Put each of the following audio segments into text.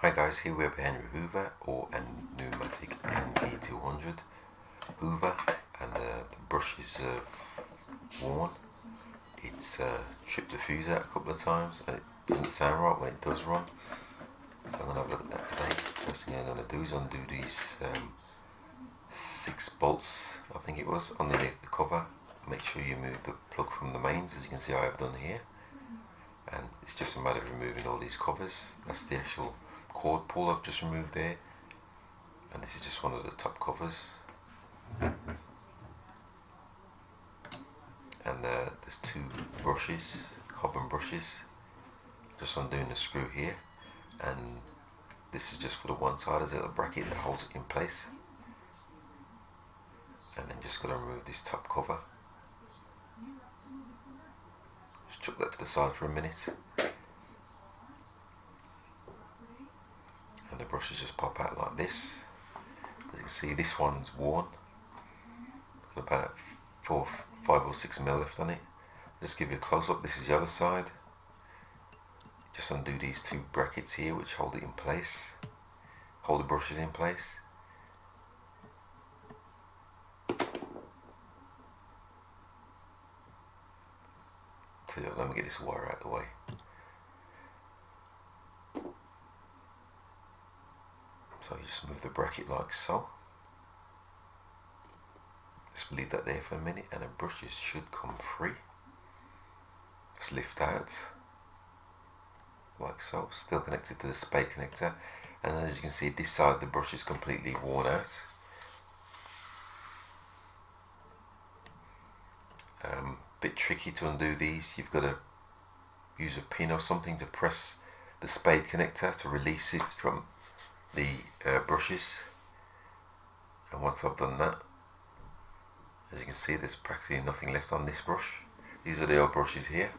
Hi guys, here we have a Henry Hoover or a Numatic NRV200 Hoover, and the brush is worn. It's tripped the fuse out a couple of times and it doesn't sound right when it does run. So I'm going to have a look at that today. First thing I'm going to do is undo these 6 bolts, I think it was, underneath the cover. Make sure you move the plug from the mains, as you can see I have done here. And it's just a matter of removing all these covers. That's the actual cord pull I've just removed there, and this is just one of the top covers. And there's 2 brushes, carbon brushes. Just undoing the screw here, and this is just for the one side. There's a little bracket that holds it in place, and then just got to remove this top cover. Just chuck that to the side for a minute, and the brushes just pop out like this. As you can see, this one's worn. Got about 5 or 6 mil left on it. Just give you a close up. This is the other side. Just undo these 2 brackets here which hold it in place, hold the brushes in place. So let me get this wire out of the way. So you just move the bracket like so. Just leave that there for a minute and the brushes should come free. Just lift out like so, still connected to the spade connector, and as you can see this side the brush is completely worn out. Bit tricky to undo these. You've got to use a pin or something to press the spade connector to release it from the brushes. And once I've done that, as you can see, there's practically nothing left on this brush. These are the old brushes here.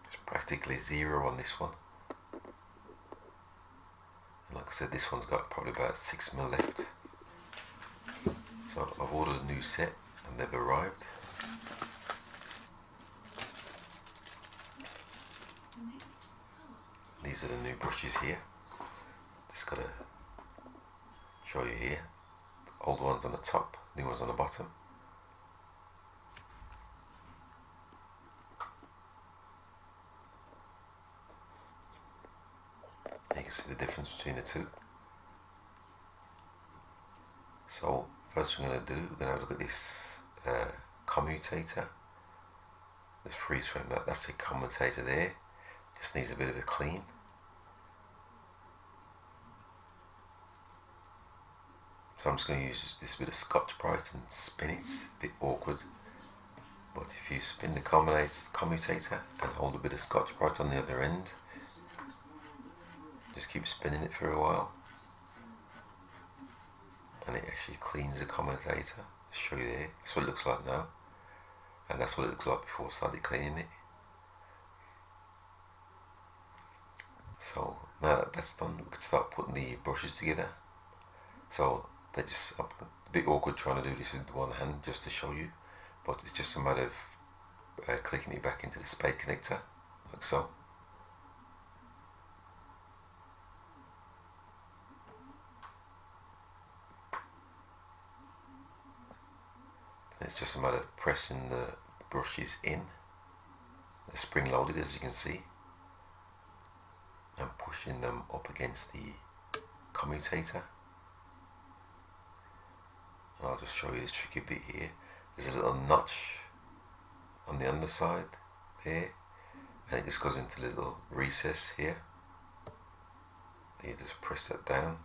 It's practically zero on this one. And like I said, this one's got probably about 6 mil left. So I've ordered a new set and they've arrived. These are the new brushes here. Just gotta show you here. Old ones on the top, new ones on the bottom. You can see the difference between the 2. So first we're going to do, we're going to have a look at this commutator. This freeze frame, that's a commutator there. Just needs a bit of a clean. So I'm just going to use this bit of Scotch-Brite and spin it. A bit awkward, but if you spin the commutator and hold a bit of Scotch-Brite on the other end, just keep spinning it for a while, and it actually cleans the commutator. I'll show you there. That's what it looks like now, and that's what it looks like before I started cleaning it. So now that that's done, we can start putting the brushes together. So they're just a bit awkward trying to do this with one hand just to show you, but it's just a matter of clicking it back into the spade connector like so. It's just a matter of pressing the brushes in. They're spring loaded, as you can see, and pushing them up against the commutator. And I'll just show you this tricky bit here. There's a little notch on the underside there, and it just goes into a little recess here. You just press that down,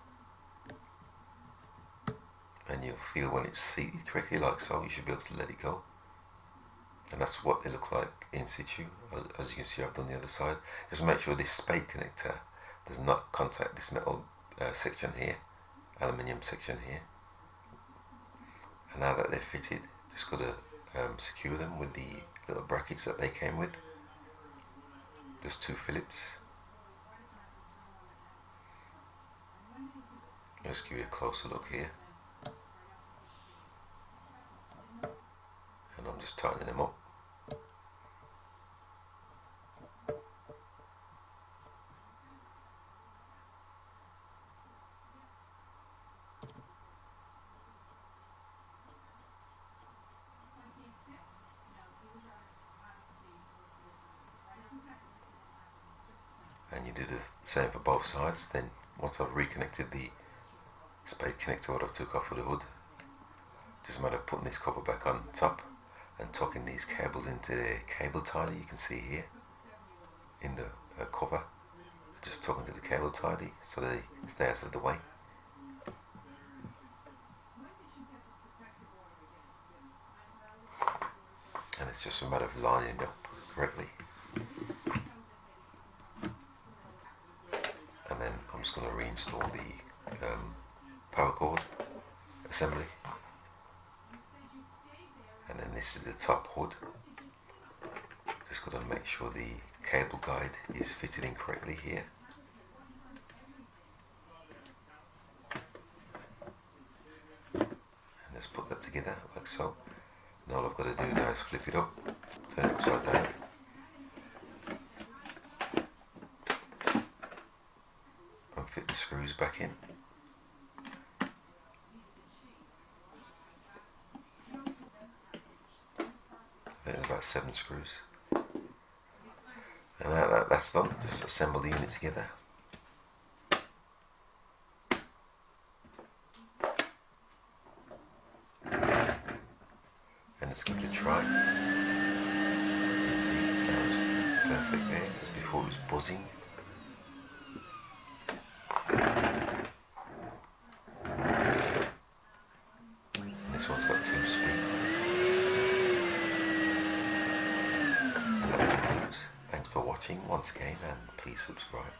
and you'll feel when it's seated correctly like so. You should be able to let it go, and that's what they look like in situ. As you can see, I've done the other side. Just make sure this spade connector does not contact this metal section here, aluminium section here. And now that they're fitted, just got to secure them with the little brackets that they came with. Just 2 Phillips. Just give you a closer look here. just tightening them up. And you do the same for both sides. Then once I've reconnected the spade connector what I took off of the hood, just a matter of putting this cover back on top and tucking these cables into the cable tidy. You can see here in the cover, just tuck into the cable tidy so they stay out of the way. And it's just a matter of lining up correctly. And then I'm just going to reinstall the power cord assembly. And then this is the top hood. Just got to make sure the cable guide is fitted in correctly here. And just put that together like so. And all I've got to do now is flip it up, turn it upside down. And fit the screws back in. I think there's about 7 screws. And that's done. Just assemble the unit together. And let's give it a try. As you can see, it sounds perfect there, as before it was buzzing. And this one's got 2 speeds. And that concludes. Thanks for watching once again, and please subscribe.